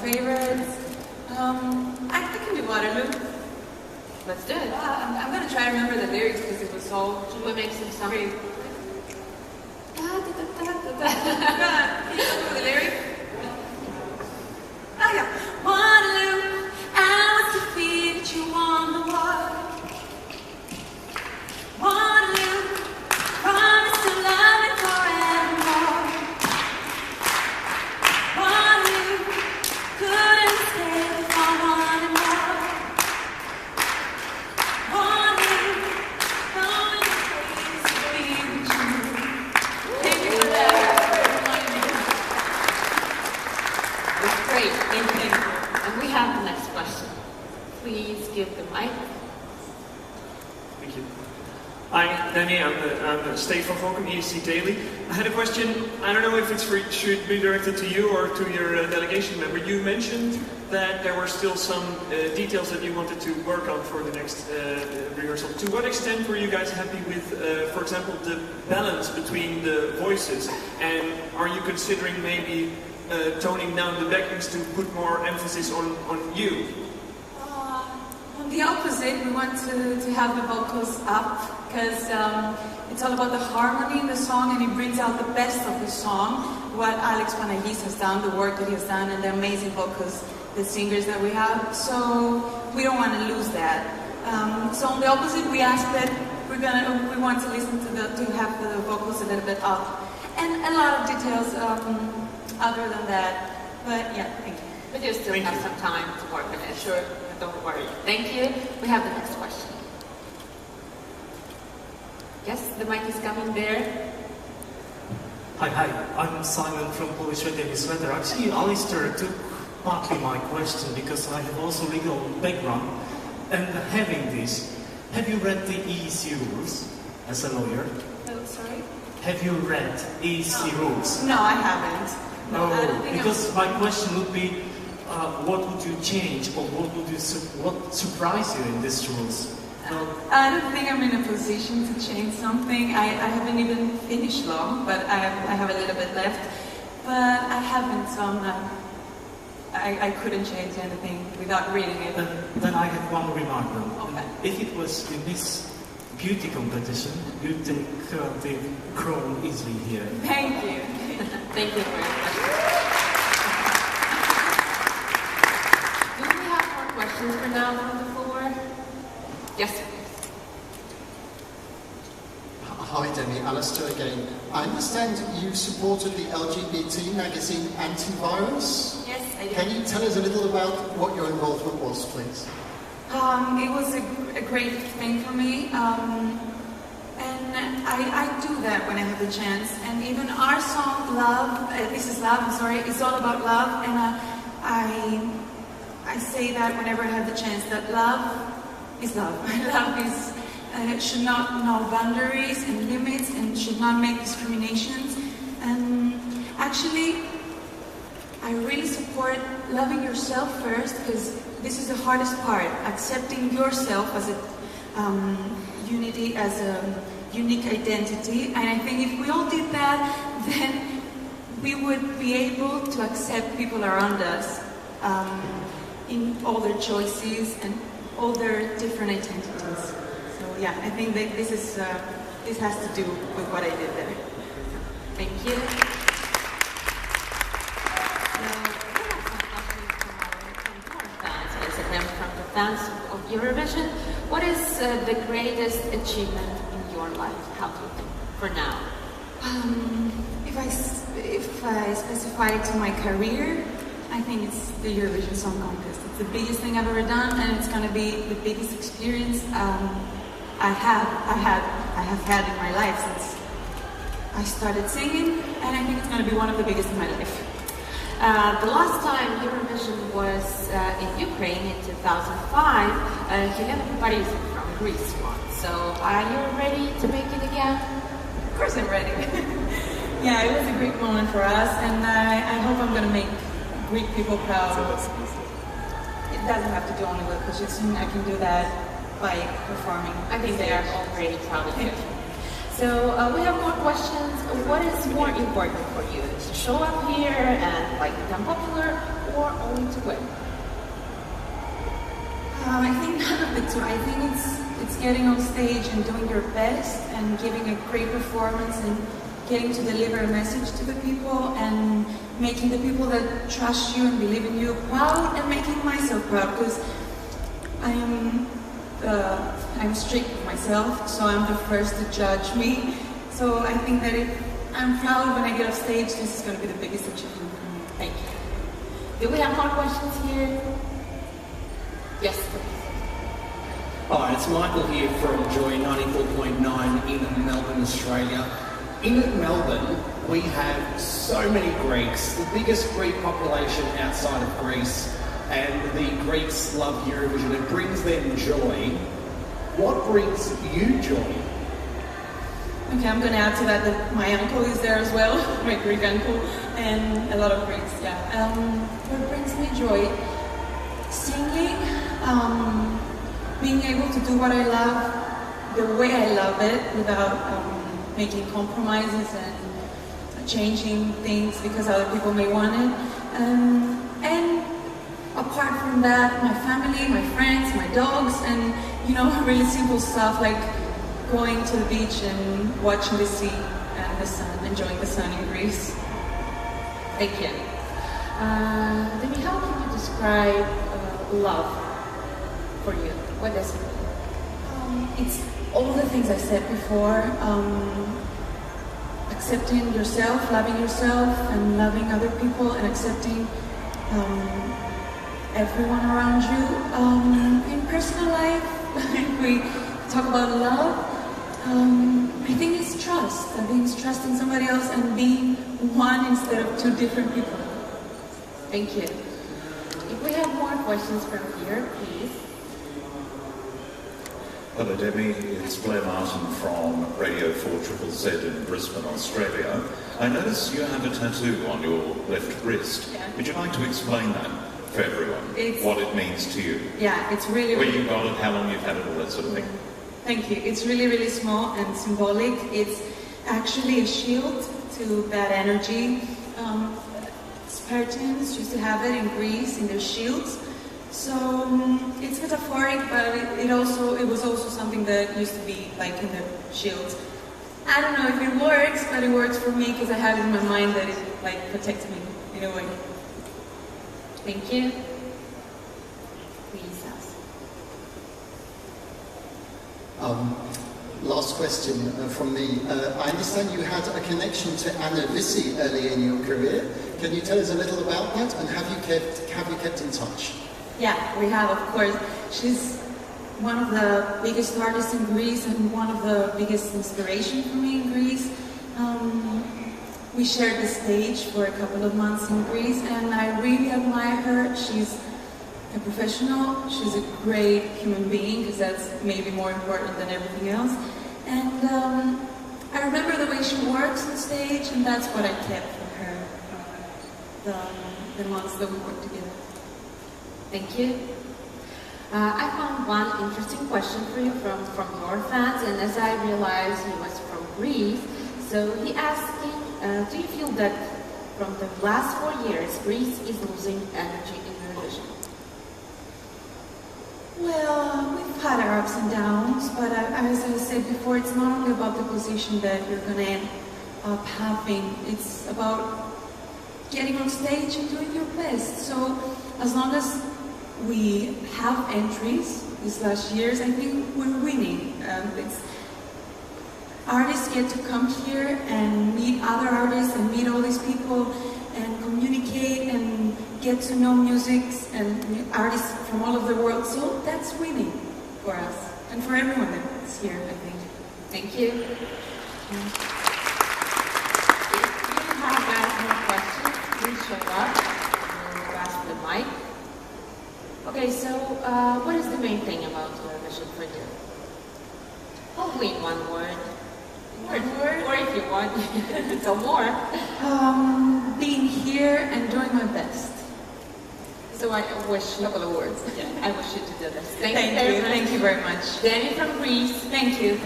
favorites. I can do Waterloo. Let's do it. I'm gonna try to remember the lyrics because it was so. Should we make some great. Can you remember the lyric? Oh yeah. Waterloo, I was defeated, you won the war. Waterloo, promise to love me forevermore. Waterloo, couldn't stay if I wanted more. Waterloo, going crazy to be with you. Thank you for that. That's great. Thank you. And we have the next question. Please give the mic. Thank you. Hi, Danny. I'm Steve from Volcom, ESC Daily. I had a question. I don't know if it should be directed to you or to your delegation member. You mentioned that there were still some details that you wanted to work on for the next rehearsal. To what extent were you guys happy with, for example, the balance between the voices? And are you considering maybe toning down the backings to put more emphasis on you? On the opposite, we want to have the vocals up because it's all about the harmony in the song, and it brings out the best of the song. What Alex Panagis has done, the work that he has done, and the amazing vocals, the singers that we have. So we don't want to lose that. So on the opposite, we ask that we want to listen to have the vocals a little bit up, and a lot of details other than that. But yeah, thank you. But you still have some time to work on it. Sure. Don't worry. Thank you. We have the next question. Yes, the mic is coming there. Hi, I'm Simon from Polish Radio Newsletter. Actually, Alistair took partly my question because I have also legal background. And having this, have you read the EEC rules as a lawyer? Oh, sorry? Have you read EEC rules? No, I haven't. No, I don't think because my question would be, what would you change, or what surprised you in these rules? I don't think I'm in a position to change something. I haven't even finished law, but I have a little bit left. But I haven't, so I couldn't change anything without reading it. Then I have one remark then. Okay. If it was in this beauty competition, you'd take the crown easily here. Thank you. Thank you for your question. Questions for now from the floor? Yes, please. Hi, Demi. Alistair again. I understand you supported the LGBT magazine Antivirus. Yes, I did. Can you tell us a little about what your involvement was, please? It was a great thing for me. And I do that when I have the chance. And even our song, Love, This Is Love, I'm sorry, it's all about love. And I say that whenever I have the chance, that love is love. Love is, should not know boundaries and limits and should not make discriminations. And actually, I really support loving yourself first, because this is the hardest part, accepting yourself as a unity, as a unique identity. And I think if we all did that, then we would be able to accept people around us. In all their choices and all their different identities. So yeah, I think that this has to do with what I did there. Thank you. So, we have some questions from our fans, from the fans of Eurovision. What is the greatest achievement in your life? How do you think for now? If I specify it to my career, I think it's the Eurovision Song Contest. It's the biggest thing I've ever done, and it's going to be the biggest experience I have had in my life since I started singing, and I think it's going to be one of the biggest in my life. The last time Eurovision was in Ukraine in 2005, Helena Paparizou from Greece won. So are you ready to make it again? Of course I'm ready. Yeah, it was a great moment for us, and I hope I'm going to make Greek people proud. It doesn't have to do only with positioning. I can do that by performing. I think they are already proud of you. So we have more questions. What is more important for you? To show up here and like become popular, or only to way? I think none of the two. I think it's getting on stage and doing your best and giving a great performance and getting to deliver a message to the people and making the people that trust you and believe in you proud and making myself proud, because I'm strict with myself, so I'm the first to judge me. So I think that if I'm proud when I get off stage, this is going to be the biggest achievement for me. Thank you. Do we have more questions here? Yes, please. Hi, it's Michael here from Joy 94.9 in Melbourne, Australia. In Melbourne, we have so many Greeks, the biggest Greek population outside of Greece, and the Greeks love Eurovision. It brings them joy. What brings you joy? Okay, I'm going to add to that my uncle is there as well, my Greek uncle, and a lot of Greeks, yeah. What brings me joy? Singing, being able to do what I love, the way I love it, without making compromises and changing things because other people may want it. And apart from that, my family, my friends, my dogs, and really simple stuff like going to the beach and watching the sea and the sun, enjoying the sun in Greece. Thank you. Demi, how can you describe love for you? What does it mean? It's all the things I said before. Accepting yourself, loving yourself, and loving other people, and accepting everyone around you. In personal life, if we talk about love, I think it's trust. I think it's trusting somebody else and being one instead of two different people. Thank you. If we have more questions from here, please. Hello Demi, it's Blair Martin from Radio 4ZZZ in Brisbane, Australia. I notice you have a tattoo on your left wrist. Yeah. Would you like to explain that for everyone? What it means to you? Yeah, it's really... Where you got it, how long you've had it, all that sort of thing. Thank you. It's really, really small and symbolic. It's actually a shield to bad energy. Spartans used to have it in Greece in their shields. So it's metaphoric, but it was also something that used to be like in the shields. I don't know if it works, but it works for me because I have it in my mind that it like protects me in a way. Thank you. Please ask. Last question from me. I understand you had a connection to Anna Vissi early in your career. Can you tell us a little about that, and have you kept in touch? Yeah, we have, of course. She's one of the biggest artists in Greece and one of the biggest inspiration for me in Greece. We shared the stage for a couple of months in Greece, and I really admire her. She's a professional, she's a great human being, because that's maybe more important than everything else. And I remember the way she works on stage, and that's what I kept from her the months that we worked together. Thank you. I found one interesting question for you from your fans, and as I realized he was from Greece, so he asking, do you feel that from the last 4 years, Greece is losing energy in Eurovision? Well, we've had our ups and downs, but as I said before, it's not only about the position that you're going to end up having, it's about getting on stage and doing your best. So as long as we have entries these last years, I think we're winning. Artists get to come here and meet other artists and meet all these people and communicate and get to know music and artists from all over the world. So that's winning for us and for everyone that's here, I think. Thank you. If you have more questions, please show up and we'll ask the mic. Okay, so what is the main thing about Eurovision for you? Hopefully in one word. Or if you want, so more. Being here and doing my best. So I wish, a couple of words. Yeah, I wish you to do this. Thank you very much. Dani from Greece. Thank you.